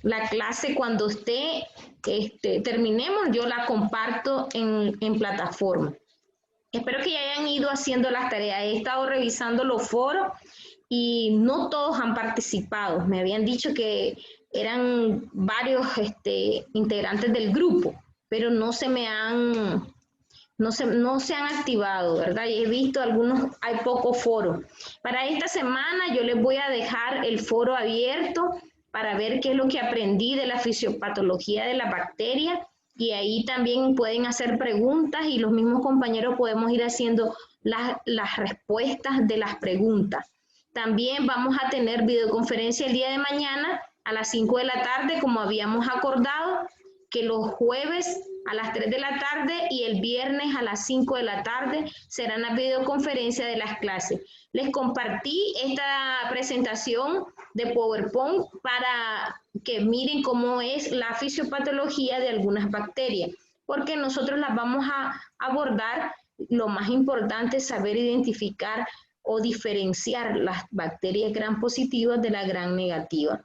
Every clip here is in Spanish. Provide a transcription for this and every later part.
la clase cuando terminemos, yo la comparto en plataforma. Espero que ya hayan ido haciendo las tareas. He estado revisando los foros y no todos han participado. Me habían dicho que eran varios integrantes del grupo, pero no se han activado, ¿verdad? Y he visto algunos, hay pocos foros. Para esta semana yo les voy a dejar el foro abierto para ver qué es lo que aprendí de la fisiopatología de la bacteria, y ahí también pueden hacer preguntas y los mismos compañeros podemos ir haciendo las respuestas de las preguntas. También vamos a tener videoconferencia el día de mañana a las 5 de la tarde, como habíamos acordado, que los jueves a las 3 de la tarde y el viernes a las 5 de la tarde serán las videoconferencias de las clases. Les compartí esta presentación de PowerPoint para que miren cómo es la fisiopatología de algunas bacterias, porque nosotros las vamos a abordar. Lo más importante es saber identificar o diferenciar las bacterias gram positivas de las gram negativas.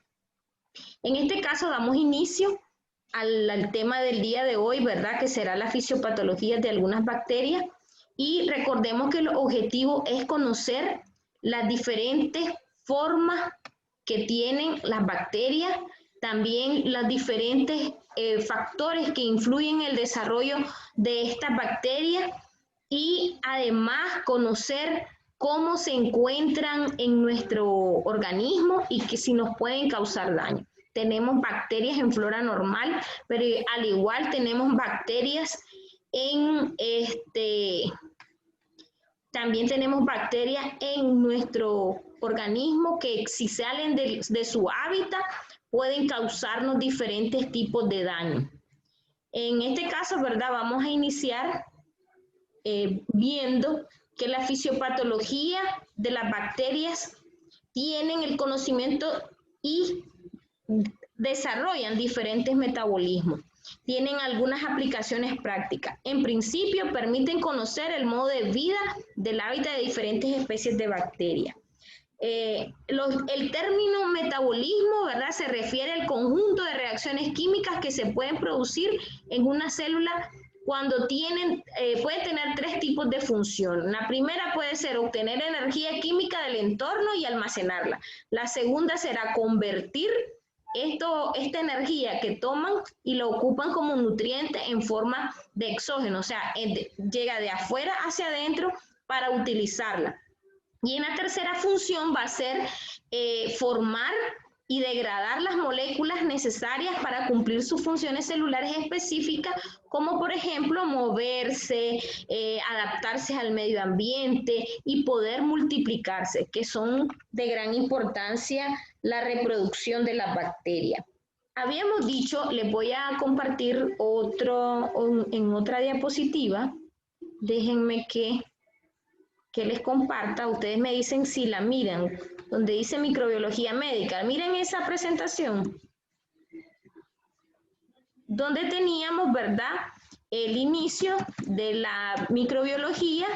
En este caso damos inicio al tema del día de hoy, ¿verdad? Que será la fisiopatología de algunas bacterias. Y recordemos que el objetivo es conocer las diferentes formas que tienen las bacterias, también los diferentes factores que influyen en el desarrollo de estas bacterias, y además conocer cómo se encuentran en nuestro organismo y que si nos pueden causar daño. Tenemos bacterias en flora normal, pero al igual tenemos bacterias también tenemos bacterias en nuestro organismo que si salen de su hábitat pueden causarnos diferentes tipos de daño. En este caso, ¿verdad? Vamos a iniciar viendo que la fisiopatología de las bacterias tienen el conocimiento y desarrollan diferentes metabolismos. Tienen algunas aplicaciones prácticas. En principio, permiten conocer el modo de vida del hábitat de diferentes especies de bacterias. El término metabolismo, ¿verdad?, se refiere al conjunto de reacciones químicas que se pueden producir en una célula cuando puede tener tres tipos de función. La primera puede ser obtener energía química del entorno y almacenarla. La segunda será convertir esta energía que toman y la ocupan como nutriente en forma de exógeno, o sea, llega de afuera hacia adentro para utilizarla. Y en la tercera función va a ser formar y degradar las moléculas necesarias para cumplir sus funciones celulares específicas, como por ejemplo moverse, adaptarse al medio ambiente y poder multiplicarse, que son de gran importancia la reproducción de las bacterias. Habíamos dicho, les voy a compartir en otra diapositiva, déjenme que les comparta, ustedes me dicen si la miran, donde dice microbiología médica. Miren esa presentación, donde teníamos, ¿verdad?, el inicio de la microbiología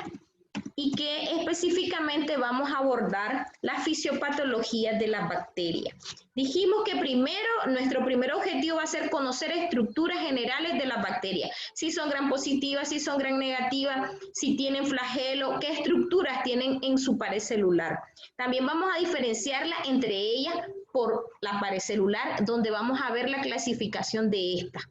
y que específicamente vamos a abordar la fisiopatología de las bacterias. Dijimos que nuestro primer objetivo va a ser conocer estructuras generales de las bacterias, si son gram positivas, si son gram negativas, si tienen flagelo, qué estructuras tienen en su pared celular. También vamos a diferenciarlas entre ellas por la pared celular, donde vamos a ver la clasificación de estas.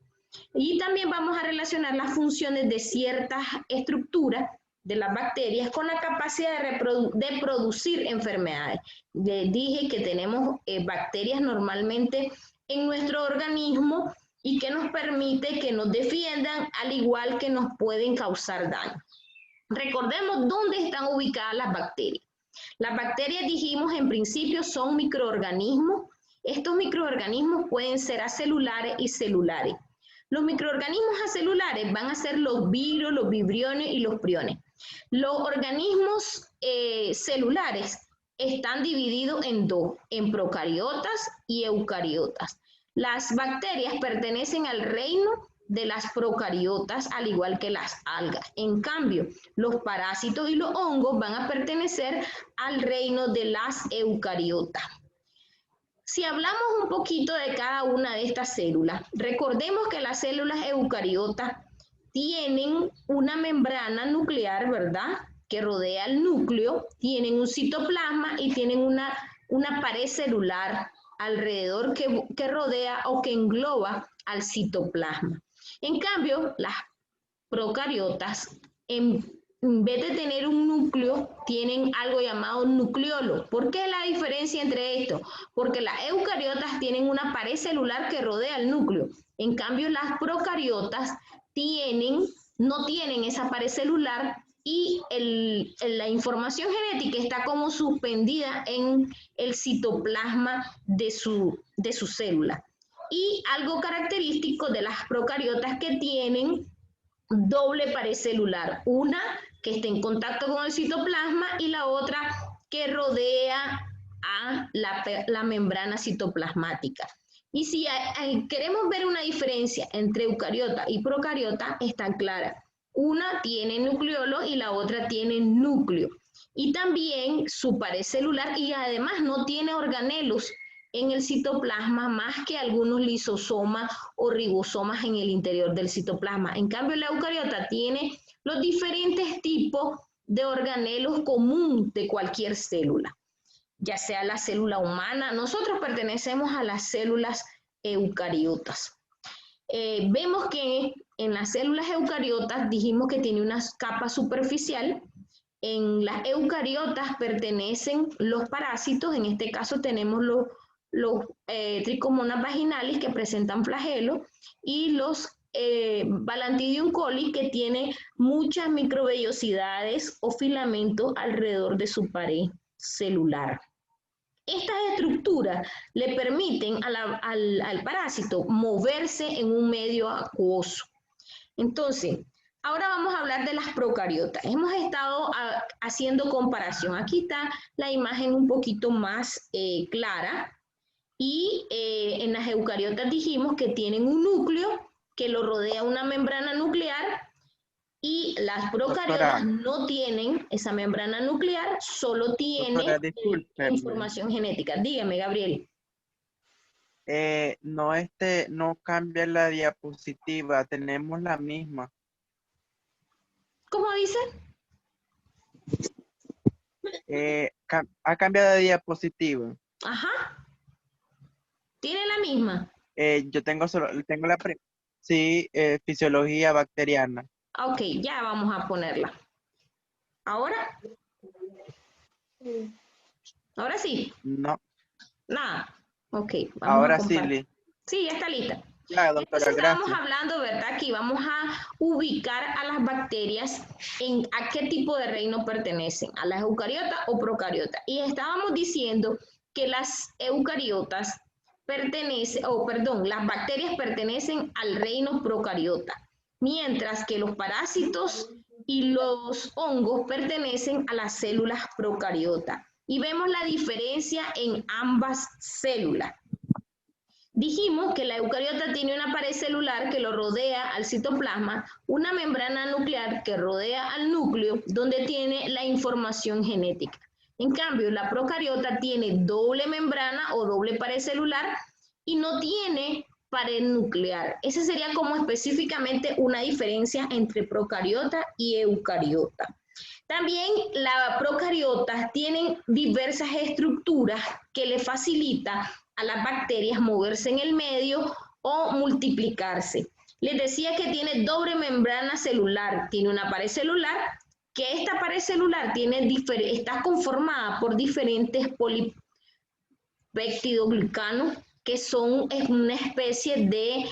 Y también vamos a relacionar las funciones de ciertas estructuras de las bacterias con la capacidad de producir enfermedades. Les dije que tenemos bacterias normalmente en nuestro organismo y que nos permite que nos defiendan, al igual que nos pueden causar daño. Recordemos dónde están ubicadas las bacterias. Las bacterias, dijimos, en principio son microorganismos. Estos microorganismos pueden ser acelulares y celulares. Los microorganismos acelulares van a ser los virus, los vibriones y los priones. Los organismos celulares están divididos en dos, en procariotas y eucariotas. Las bacterias pertenecen al reino de las procariotas, al igual que las algas. En cambio, los parásitos y los hongos van a pertenecer al reino de las eucariotas. Si hablamos un poquito de cada una de estas células, recordemos que las células eucariotas tienen una membrana nuclear, ¿verdad?, que rodea el núcleo, tienen un citoplasma y tienen una pared celular alrededor que rodea o que engloba al citoplasma. En cambio, las procariotas, en vez de tener un núcleo, tienen algo llamado nucleolo. ¿Por qué la diferencia entre esto? Porque las eucariotas tienen una pared celular que rodea el núcleo. En cambio, las procariotas no tienen esa pared celular y la información genética está como suspendida en el citoplasma de su célula. Y algo característico de las procariotas que tienen doble pared celular, una que está en contacto con el citoplasma y la otra que rodea a la membrana citoplasmática. Y si queremos ver una diferencia entre eucariota y procariota, está clara. Una tiene nucleolo y la otra tiene núcleo. Y también su pared celular y además no tiene organelos en el citoplasma más que algunos lisosomas o ribosomas en el interior del citoplasma. En cambio, la eucariota tiene los diferentes tipos de organelos comunes de cualquier célula, ya sea la célula humana. Nosotros pertenecemos a las células eucariotas. Vemos que en las células eucariotas dijimos que tiene una capa superficial. En las eucariotas pertenecen los parásitos, en este caso tenemos los tricomonas vaginales que presentan flagelo y los Balantidium coli que tiene muchas microvellosidades o filamentos alrededor de su pared celular. Estas estructuras le permiten al parásito moverse en un medio acuoso. Entonces, ahora vamos a hablar de las procariotas. Hemos estado haciendo comparación. Aquí está la imagen un poquito más clara. Y en las eucariotas dijimos que tienen un núcleo que lo rodea una membrana nuclear y las procariotas no tienen esa membrana nuclear, solo tienen información genética. Dígame, Gabriel. No cambia la diapositiva, tenemos la misma. ¿Cómo dice? Ha cambiado de diapositiva. Ajá. ¿Tiene la misma? Yo tengo fisiología bacteriana. Ok, ya vamos a ponerla. ¿Ahora? ¿Ahora sí? No. Nada. Ok. Vamos ahora sí, Liz. Sí, ya está lista. Ya, doctora, entonces gracias. Estamos hablando, ¿verdad? Que vamos a ubicar a las bacterias a qué tipo de reino pertenecen, a las eucariotas o procariotas. Y estábamos diciendo que las eucariotas las bacterias pertenecen al reino procariota, mientras que los parásitos y los hongos pertenecen a las células procariotas. Y vemos la diferencia en ambas células. Dijimos que la eucariota tiene una pared celular que lo rodea al citoplasma, una membrana nuclear que rodea al núcleo, donde tiene la información genética. En cambio, la procariota tiene doble membrana o doble pared celular y no tiene pared nuclear. Esa sería como específicamente una diferencia entre procariota y eucariota. También las procariotas tienen diversas estructuras que le facilitan a las bacterias moverse en el medio o multiplicarse. Les decía que tiene doble membrana celular, tiene una pared celular, que esta pared celular está conformada por diferentes polipeptidoglicanos, que es una especie de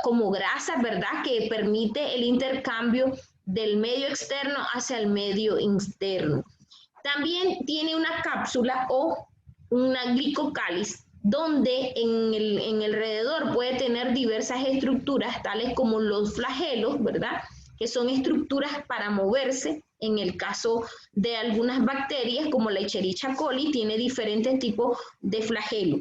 como grasas, ¿verdad?, que permite el intercambio del medio externo hacia el medio interno. También tiene una cápsula o una glicocáliz, donde en el alrededor puede tener diversas estructuras, tales como los flagelos, ¿verdad?, que son estructuras para moverse. En el caso de algunas bacterias, como la Escherichia coli, tiene diferentes tipos de flagelo.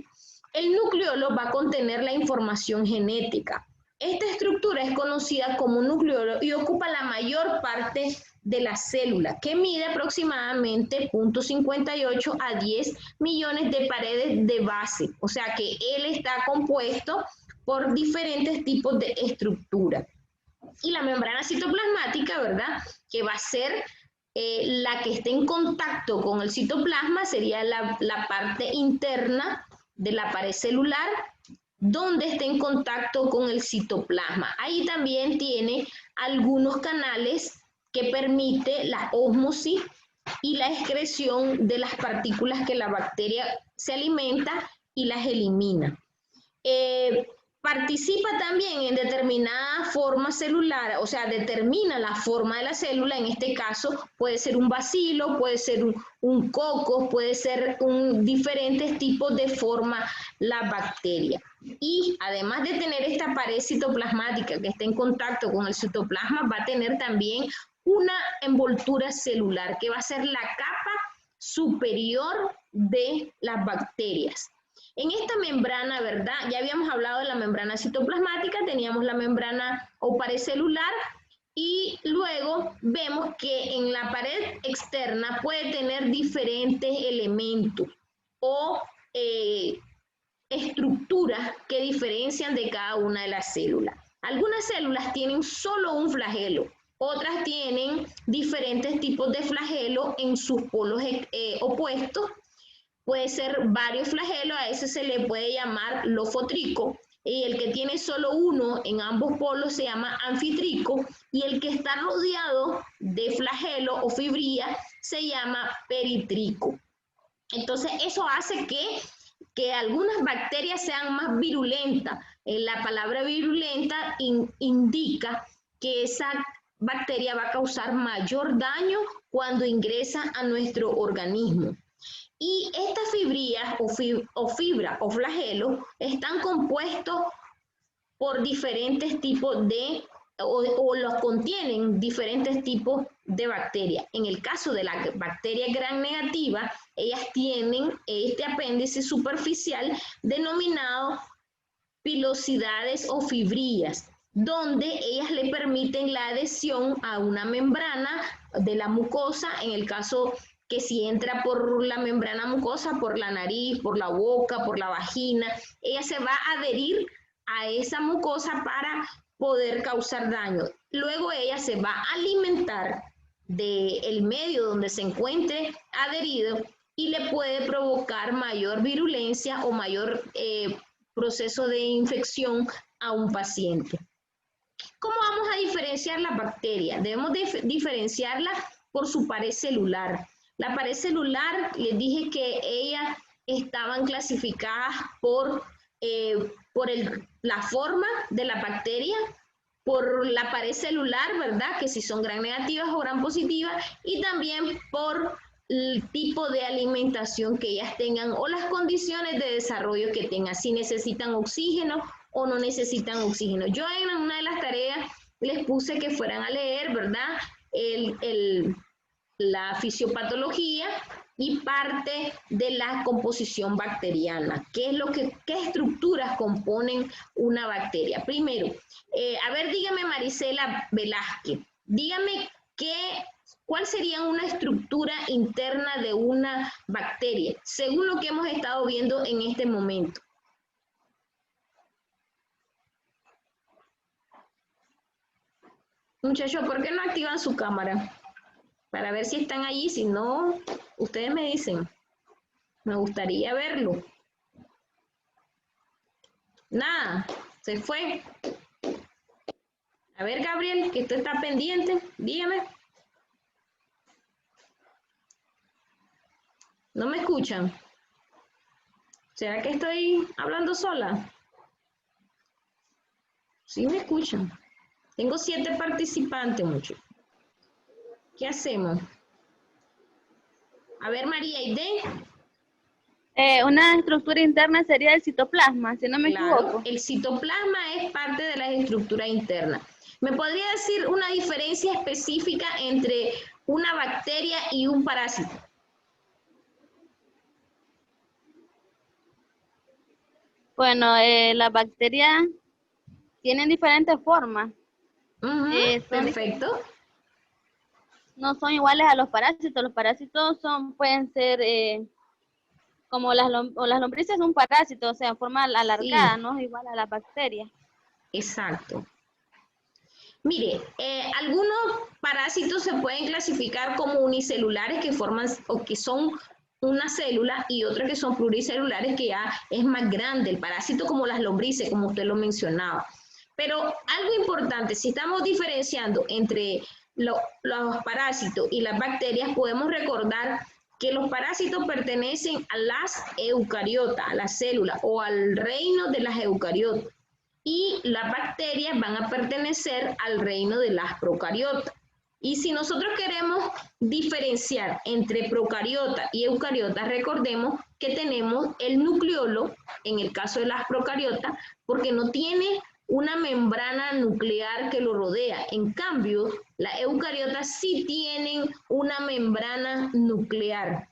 El nucleolo va a contener la información genética. Esta estructura es conocida como nucleolo y ocupa la mayor parte de la célula, que mide aproximadamente 0,58 a 10 millones de paredes de base. O sea que él está compuesto por diferentes tipos de estructura. Y la membrana citoplasmática, ¿verdad? Que va a ser la que esté en contacto con el citoplasma, sería la parte interna de la pared celular, donde esté en contacto con el citoplasma. Ahí también tiene algunos canales que permite la ósmosis y la excreción de las partículas que la bacteria se alimenta y las elimina. Participa también en determinada forma celular, o sea, determina la forma de la célula. En este caso puede ser un bacilo, puede ser un coco, puede ser diferentes tipos de forma la bacteria. Y además de tener esta pared citoplasmática que está en contacto con el citoplasma, va a tener también una envoltura celular que va a ser la capa superior de las bacterias. En esta membrana, ¿verdad? Ya habíamos hablado de la membrana citoplasmática, teníamos la membrana o pared celular y luego vemos que en la pared externa puede tener diferentes elementos o estructuras que diferencian de cada una de las células. Algunas células tienen solo un flagelo, otras tienen diferentes tipos de flagelo en sus polos opuestos. Puede ser varios flagelos, a ese se le puede llamar lofotrico, y el que tiene solo uno en ambos polos se llama anfitrico, y el que está rodeado de flagelo o fibría se llama peritrico. Entonces eso hace que algunas bacterias sean más virulentas. La palabra virulenta indica que esa bacteria va a causar mayor daño cuando ingresa a nuestro organismo. Y estas fibrillas o fibra o flagelo están compuestos por diferentes tipos de, o los contienen diferentes tipos de bacterias. En el caso de la bacteria gram negativa, ellas tienen este apéndice superficial denominado pilosidades o fibrillas, donde ellas le permiten la adhesión a una membrana de la mucosa, en el caso que si entra por la membrana mucosa, por la nariz, por la boca, por la vagina, ella se va a adherir a esa mucosa para poder causar daño. Luego ella se va a alimentar del medio donde se encuentre adherido y le puede provocar mayor virulencia o mayor proceso de infección a un paciente. ¿Cómo vamos a diferenciar la bacteria? Debemos diferenciarla por su pared celular. La pared celular, les dije que ellas estaban clasificadas por la forma de la bacteria, por la pared celular, ¿verdad? Que si son gram negativas o gram positivas, y también por el tipo de alimentación que ellas tengan o las condiciones de desarrollo que tengan, si necesitan oxígeno o no necesitan oxígeno. Yo en una de las tareas les puse que fueran a leer, ¿verdad? La fisiopatología y parte de la composición bacteriana. ¿Qué estructuras componen una bacteria? Primero, a ver, dígame Marisela Velázquez, dígame ¿cuál sería una estructura interna de una bacteria, según lo que hemos estado viendo en este momento? Muchachos, ¿por qué no activan su cámara? Para ver si están allí, si no, ustedes me dicen. Me gustaría verlo. Nada, se fue. A ver, Gabriel, que tú estás pendiente, dígame. ¿No me escuchan? ¿Será que estoy hablando sola? Sí me escuchan. Tengo 7 participantes, muchachos. ¿Qué hacemos? A ver, María Aide. Una estructura interna sería el citoplasma, si no me equivoco. El citoplasma es parte de la estructura interna. ¿Me podría decir una diferencia específica entre una bacteria y un parásito? Bueno, las bacterias tienen diferentes formas. Perfecto. no son iguales a los parásitos. Los parásitos pueden ser como las lombrices son parásitos, o sea, en forma alargada, Sí, no es igual a las bacterias. exacto. Mire, algunos parásitos se pueden clasificar como unicelulares que forman o que son una célula y otros que son pluricelulares que ya es más grande el parásito como las lombrices, como usted lo mencionaba. Pero algo importante, si estamos diferenciando entre los parásitos y las bacterias, podemos recordar que los parásitos pertenecen a las eucariotas, a las células o al reino de las eucariotas y las bacterias van a pertenecer al reino de las procariotas. Y si nosotros queremos diferenciar entre procariotas y eucariotas, recordemos que tenemos el nucleolo, en el caso de las procariotas, porque no tiene una membrana nuclear que lo rodea. En cambio, las eucariotas sí tienen una membrana nuclear.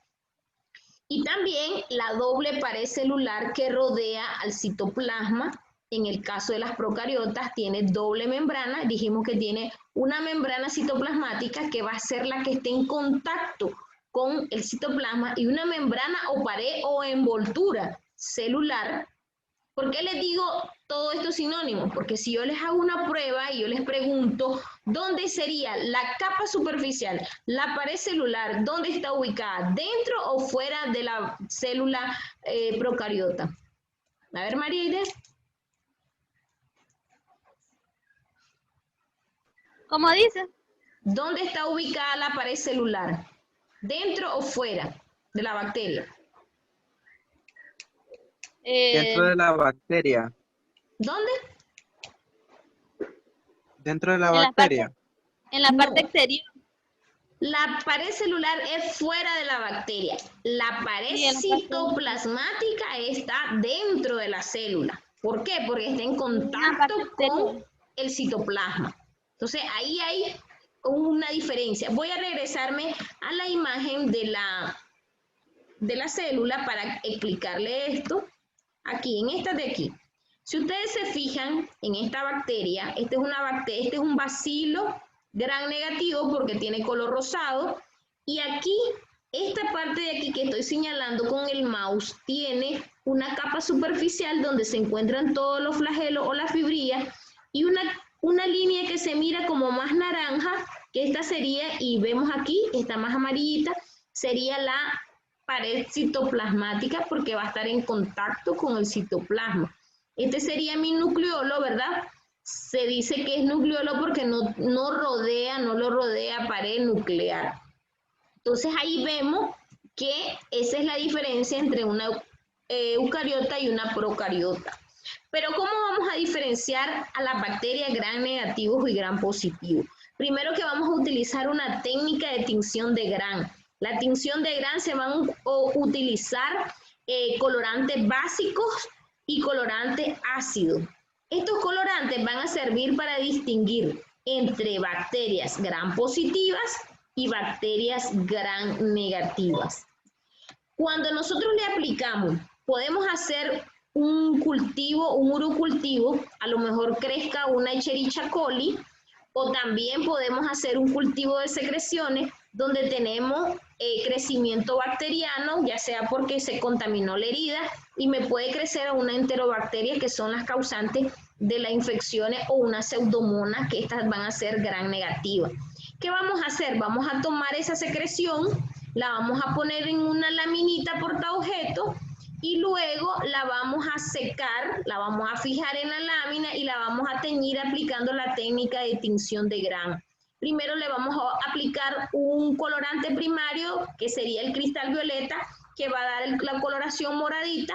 Y también la doble pared celular que rodea al citoplasma. En el caso de las procariotas tiene doble membrana, dijimos que tiene una membrana citoplasmática que va a ser la que esté en contacto con el citoplasma y una membrana o pared o envoltura celular. ¿Por qué les digo todo esto sinónimo? Porque si yo les hago una prueba y yo les pregunto dónde sería la capa superficial, la pared celular, dónde está ubicada, dentro o fuera de la célula procariota. A ver, María Inés. ¿Cómo dice? ¿Dónde está ubicada la pared celular? ¿Dentro o fuera de la bacteria? Dentro Eh, de la bacteria. ¿Dónde? Dentro de la en la parte, bacteria. en la parte No. exterior. La pared celular es fuera de la bacteria. La pared Sí, en la parte, citoplasmática está dentro de la célula. ¿Por qué? Porque está en en la contacto parte con exterior. el citoplasma. Entonces ahí hay una diferencia. Voy a regresarme a la imagen de la célula para explicarle esto. Aquí, en esta de aquí. Si ustedes se fijan en esta bacteria, este es un bacilo gran negativo porque tiene color rosado. Y aquí, esta parte de aquí que estoy señalando con el mouse, tiene una capa superficial donde se encuentran todos los flagelos o las fibrillas y una línea que se mira como más naranja, que esta sería, y vemos aquí, está más amarillita, sería la pared citoplasmática porque va a estar en contacto con el citoplasma. Este sería mi nucleolo, ¿verdad? Se dice que es nucleolo porque no lo rodea pared nuclear. Entonces ahí vemos que esa es la diferencia entre una eucariota y una procariota. Pero ¿cómo vamos a diferenciar a las bacterias gram negativos y gram positivos? Primero que vamos a utilizar una técnica de tinción de gram. La tinción de gram se van a utilizar colorantes básicos y colorantes ácidos. Estos colorantes van a servir para distinguir entre bacterias gram positivas y bacterias gram negativas. Cuando nosotros le aplicamos, podemos hacer un cultivo, un urocultivo, a lo mejor crezca una Escherichia coli, o también podemos hacer un cultivo de secreciones donde tenemos crecimiento bacteriano, ya sea porque se contaminó la herida y me puede crecer una enterobacteria que son las causantes de las infecciones o una pseudomonas que estas van a ser gram negativas. ¿Qué vamos a hacer? Vamos a tomar esa secreción, la vamos a poner en una laminita portaobjeto y luego la vamos a secar, la vamos a fijar en la lámina y la vamos a teñir aplicando la técnica de tinción de gram. Primero le vamos a aplicar un colorante primario, que sería el cristal violeta, que va a dar la coloración moradita,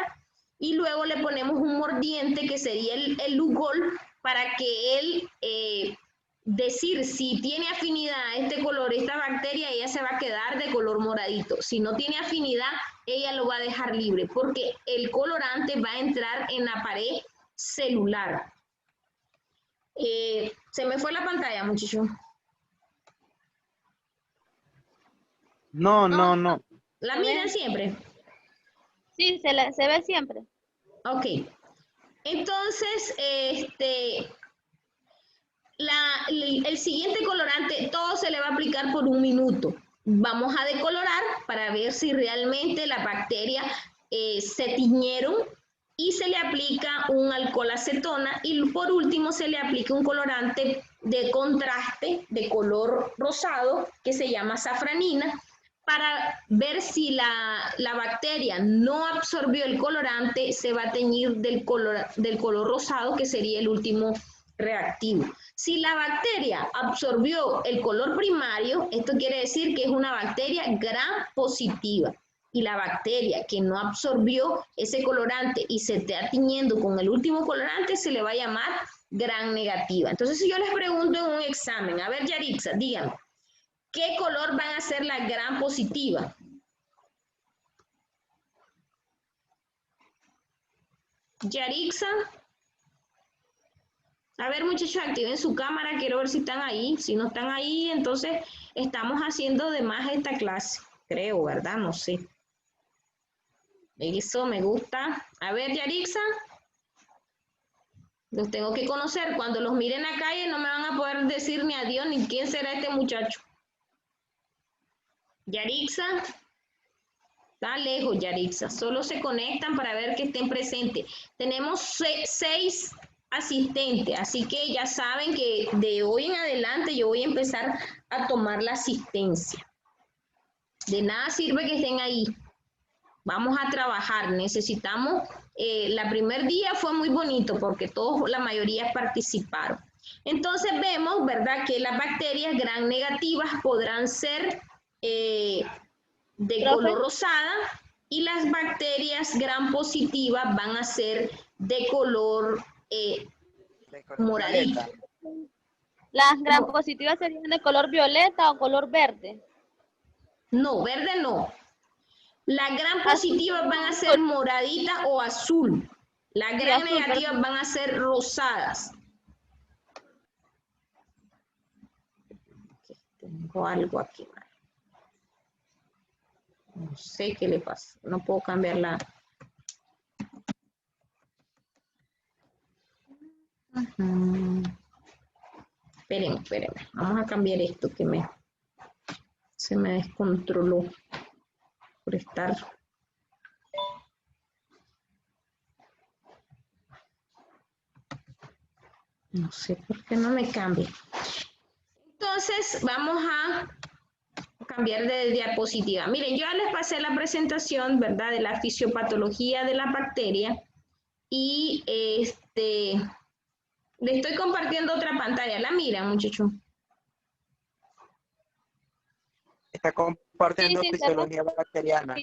y luego le ponemos un mordiente, que sería el Lugol, para que él decir si tiene afinidad a este color, esta bacteria, ella se va a quedar de color moradito. Si no tiene afinidad, ella lo va a dejar libre, porque el colorante va a entrar en la pared celular. Se me fue la pantalla, muchacho. No, No, no, no. ¿La se miran ve. siempre? Sí, se ve siempre. Ok. Entonces, el siguiente colorante, todo se le va a aplicar por 1 minuto. Vamos a decolorar para ver si realmente las bacterias se tiñeron y se le aplica un alcohol acetona y por último se le aplica un colorante de contraste de color rosado que se llama safranina para ver si la bacteria no absorbió el colorante, se va a teñir del color rosado que sería el último reactivo. Si la bacteria absorbió el color primario, esto quiere decir que es una bacteria gram positiva. Y la bacteria que no absorbió ese colorante y se está tiñendo con el último colorante, se le va a llamar gram negativa. Entonces, si yo les pregunto en un examen, a ver, Yarixa, díganme, ¿qué color van a ser la gram positiva? Yarixa. A ver, muchachos, activen su cámara, quiero ver si están ahí. Si no están ahí, entonces estamos haciendo de más esta clase. Creo, ¿verdad? No sé. Eso me gusta. A ver, Yarixa. Los tengo que conocer. Cuando los miren en la calle no me van a poder decir ni adiós ni quién será este muchacho. Yarixa. Está lejos, Yarixa. Solo se conectan para ver que estén presentes. Tenemos 6 asistentes, así que ya saben que de hoy en adelante yo voy a empezar a tomar la asistencia. De nada sirve que estén ahí. Vamos a trabajar. Necesitamos, la primer día fue muy bonito porque todos, la mayoría participaron. Entonces vemos, ¿verdad?, que las bacterias gram negativas podrán ser de color rosada y las bacterias gram positivas van a ser de color moradito. ¿Las gram positivas serían de color violeta o color verde? No, verde no. Las gram positivas van a ser moraditas o azul. Las gram negativas van a ser rosadas. Tengo algo aquí. No sé qué le pasa. No puedo cambiar la... Espérenme. Vamos a cambiar esto que se me descontroló por estar. No sé por qué no me cambia. Entonces vamos a cambiar de diapositiva. Miren, yo ya les pasé la presentación, ¿verdad?, de la fisiopatología de la bacteria y le estoy compartiendo otra pantalla. ¿La miran, muchachos? Está compartiendo fisiología bacteriana.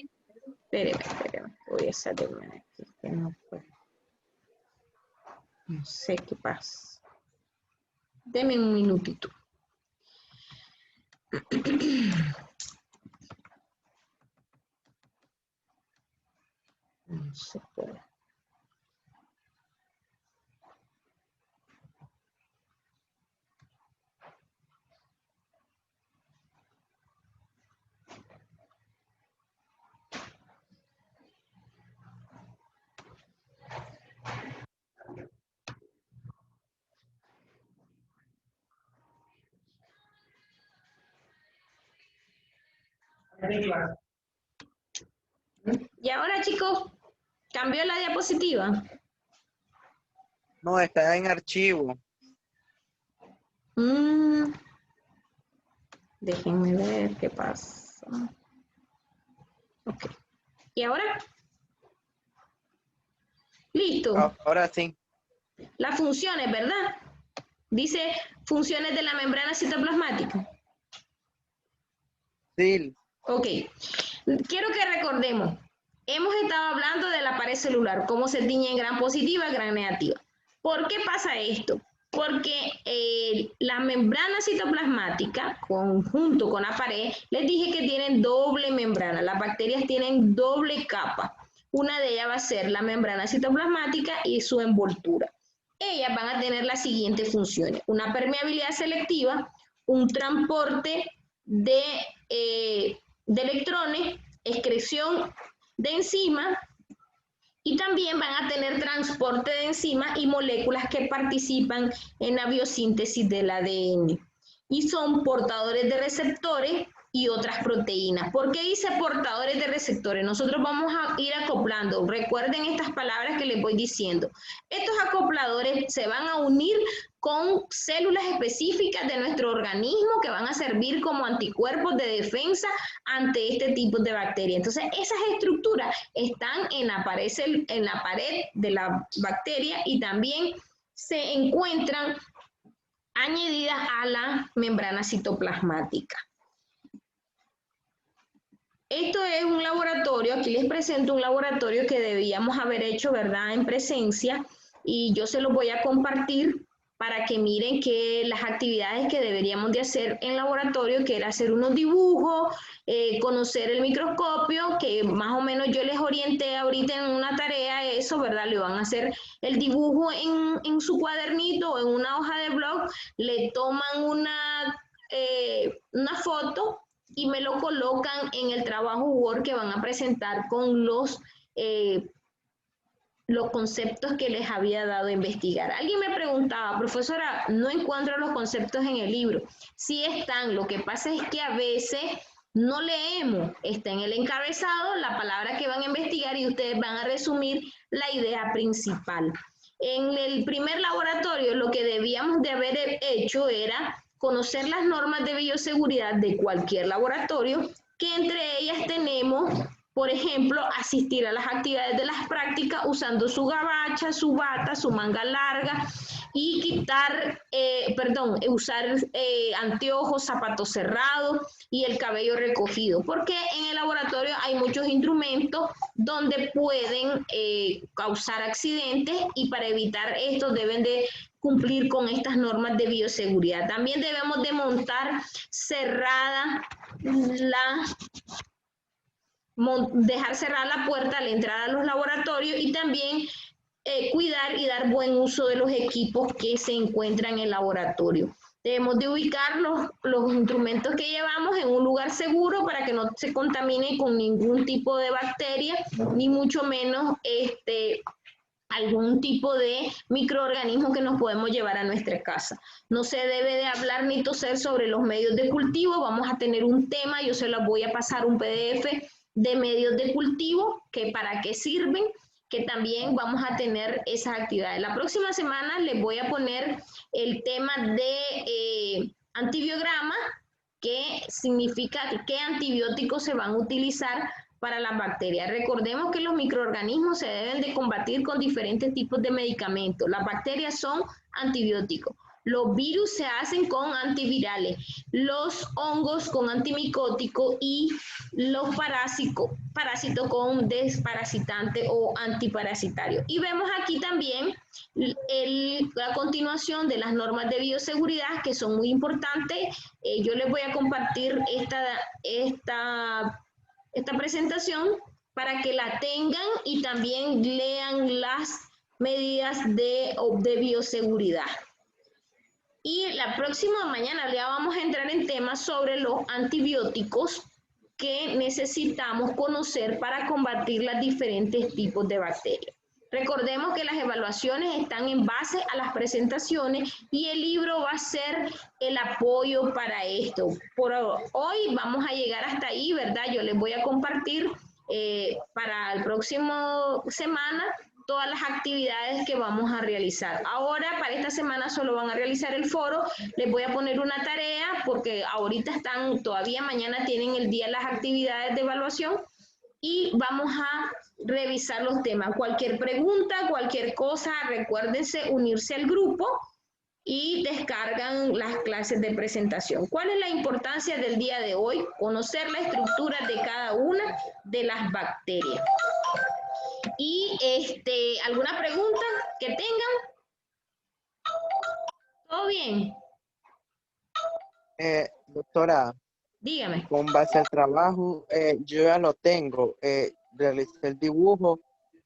Espérenme. Voy a salirme de aquí. Que no puedo. No sé qué pasa. Deme un minutito. No se puede. Y ahora, chicos, ¿cambió la diapositiva? No, está en archivo. Déjenme ver qué pasa. Ok. ¿Y ahora? Listo. Ahora sí. Las funciones, ¿verdad? Dice funciones de la membrana citoplasmática. Sí. Ok. Quiero que recordemos. Hemos estado hablando de la pared celular, cómo se tiñe en gram positiva, gram negativa. ¿Por qué pasa esto? Porque la membrana citoplasmática, junto con la pared, les dije que tienen doble membrana. Las bacterias tienen doble capa. Una de ellas va a ser la membrana citoplasmática y su envoltura. Ellas van a tener las siguientes funciones: una permeabilidad selectiva, un transporte de electrones, excreción de enzimas Y también van a tener transporte de enzimas y moléculas que participan en la biosíntesis del ADN. Y son portadores de receptores y otras proteínas. ¿Por qué dice portadores de receptores? Nosotros vamos a ir acoplando. Recuerden estas palabras que les voy diciendo. Estos acopladores se van a unir con células específicas de nuestro organismo que van a servir como anticuerpos de defensa ante este tipo de bacterias. Entonces, esas estructuras están en la pared de la bacteria y también se encuentran añadidas a la membrana citoplasmática. Esto es un laboratorio, aquí les presento un laboratorio que debíamos haber hecho, ¿verdad?, en presencia, y yo se los voy a compartir para que miren que las actividades que deberíamos de hacer en laboratorio, que era hacer unos dibujos, conocer el microscopio, que más o menos yo les orienté ahorita en una tarea eso, ¿verdad? Le van a hacer el dibujo en su cuadernito o en una hoja de blog, le toman una foto y me lo colocan en el trabajo Word que van a presentar con los conceptos que les había dado a investigar. Alguien me preguntaba, profesora, no encuentro los conceptos en el libro. Sí están, lo que pasa es que a veces no leemos, está en el encabezado la palabra que van a investigar y ustedes van a resumir la idea principal. En el primer laboratorio lo que debíamos de haber hecho era conocer las normas de bioseguridad de cualquier laboratorio, que entre ellas tenemos, por ejemplo, asistir a las actividades de las prácticas usando su gabacha, su bata, su manga larga y usar anteojos, zapatos cerrados y el cabello recogido, porque en el laboratorio hay muchos instrumentos donde pueden causar accidentes y para evitar esto deben de cumplir con estas normas de bioseguridad. También debemos de montar cerrada dejar cerrada la puerta a la entrada a los laboratorios y también cuidar y dar buen uso de los equipos que se encuentran en el laboratorio. Debemos de ubicar los instrumentos que llevamos en un lugar seguro para que no se contamine con ningún tipo de bacteria, ni mucho menos algún tipo de microorganismo que nos podemos llevar a nuestra casa. No se debe de hablar ni toser sobre los medios de cultivo. Vamos a tener un tema, yo se los voy a pasar un PDF de medios de cultivo, que para qué sirven, que también vamos a tener esas actividades. La próxima semana les voy a poner el tema de antibiograma, que significa qué antibióticos se van a utilizar para las bacterias. Recordemos que los microorganismos se deben de combatir con diferentes tipos de medicamentos. Las bacterias son antibióticos. Los virus se hacen con antivirales, los hongos con antimicóticos y los parásitos con desparasitante o antiparasitario. Y vemos aquí también la continuación de las normas de bioseguridad que son muy importantes. Yo les voy a compartir esta presentación para que la tengan y también lean las medidas de bioseguridad. Y la próxima mañana ya vamos a entrar en temas sobre los antibióticos que necesitamos conocer para combatir los diferentes tipos de bacterias. Recordemos que las evaluaciones están en base a las presentaciones y el libro va a ser el apoyo para esto. Por hoy vamos a llegar hasta ahí, ¿verdad? Yo les voy a compartir para el próximo semana todas las actividades que vamos a realizar. Ahora, para esta semana solo van a realizar el foro. Les voy a poner una tarea porque ahorita todavía mañana tienen el día las actividades de evaluación y vamos a revisar los temas. Cualquier pregunta, cualquier cosa, recuérdense unirse al grupo y descargan las clases de presentación. ¿Cuál es la importancia del día de hoy? Conocer la estructura de cada una de las bacterias. Y ¿alguna pregunta que tengan? ¿Todo bien? Doctora, Dígame. con base al trabajo, yo ya lo tengo, realicé el dibujo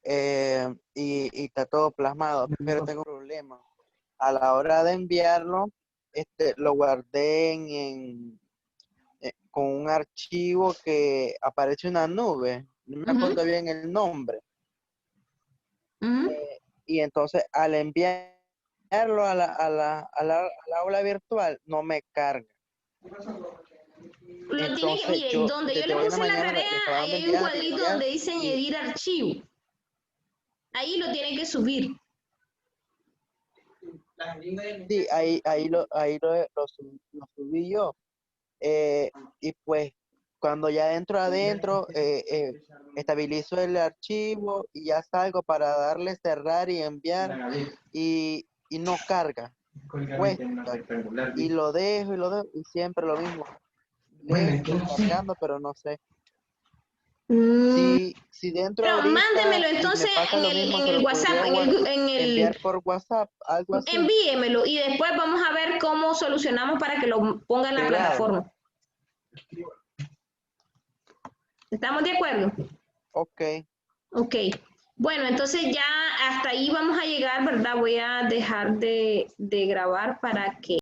y está todo plasmado, pero tengo un problema. A la hora de enviarlo, lo guardé con un archivo que aparece una nube, no me acuerdo bien el nombre. Ujú. Y entonces al enviarlo al aula virtual no me carga. Lo tiene que, Entonces mire, donde yo desde le hoy en la puse la mañana tarea, le estaba ahí dando hay un enviar y cuadrito enviar donde dice y añadir archivo. Ahí lo tiene que subir. sí, lo subí yo. Y pues cuando ya entro adentro, estabilizo el archivo y ya salgo para darle cerrar y enviar y no carga, cuesta. Y lo dejo y siempre lo mismo. Lento, cargando, pero no sé. Mm, Si dentro pero mándemelo ahorita y me entonces pasa lo mismo, en se el lo WhatsApp, podría enviar por WhatsApp, algo así. envíemelo y después vamos a ver cómo solucionamos para que lo ponga en la Pegado. plataforma. ¿Estamos de acuerdo? Ok. Ok. Bueno, entonces ya hasta ahí vamos a llegar, ¿verdad? Voy a dejar de grabar para que...